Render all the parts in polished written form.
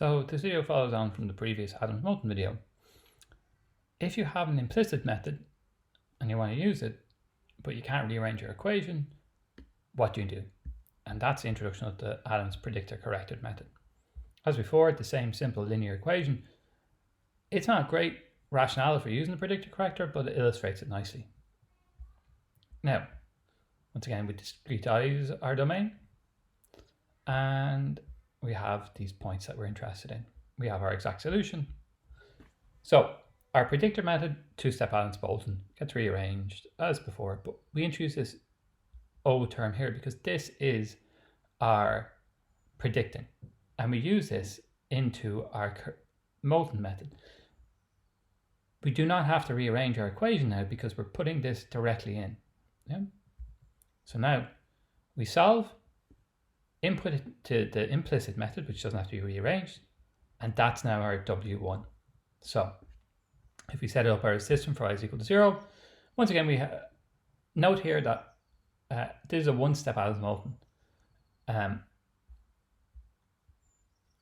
So this video follows on from the previous Adams Moulton video. If you have an implicit method and you want to use it, but you can't rearrange your equation, what do you do? And that's the introduction of the Adams PredictorCorrector method. As before, the same simple linear equation. It's not a great rationale for using the PredictorCorrector, but it illustrates it nicely. Now, once again, we discretize our domain, and we have these points that we're interested in. We have our exact solution. So our predictor method, two-step Adams Moulton, gets rearranged as before, but we introduce this O term here because this is our predicting, and we use this into our Moulton method. We do not have to rearrange our equation now because we're putting this directly in. Yeah? So now we solve, input it to the implicit method, which doesn't have to be rearranged, and that's now our W1. So if we set up our system for I is equal to 0, once again, we note here that this is a one-step Adams Moulton.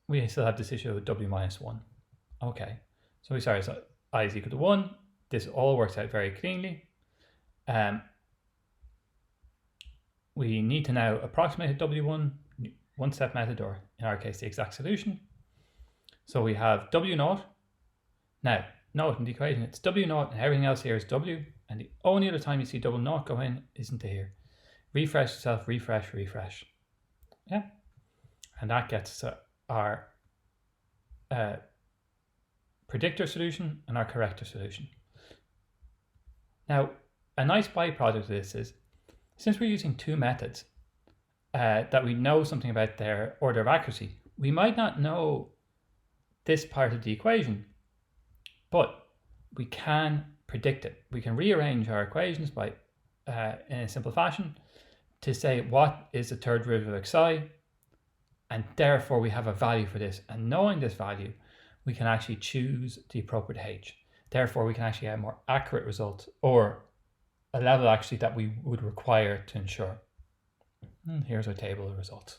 We still have this issue of W minus 1. Okay, so so I is equal to 1. This all works out very cleanly. We need to now approximate a W1 one-step method, or in our case, the exact solution. So we have W0. Now, note in the equation, it's W0 and everything else here is W. And the only other time you see double naught go in is into here. Refresh yourself, refresh, refresh. Yeah. And that gets our predictor solution and our corrector solution. Now, a nice byproduct of this is, since we're using two methods that we know something about their order of accuracy, we might not know this part of the equation, but we can predict it. We can rearrange our equations by in a simple fashion to say what is the third derivative of xi, and therefore we have a value for this. And knowing this value, we can actually choose the appropriate h. Therefore, we can actually have more accurate results, or a level actually that we would require to ensure. And here's our table of results.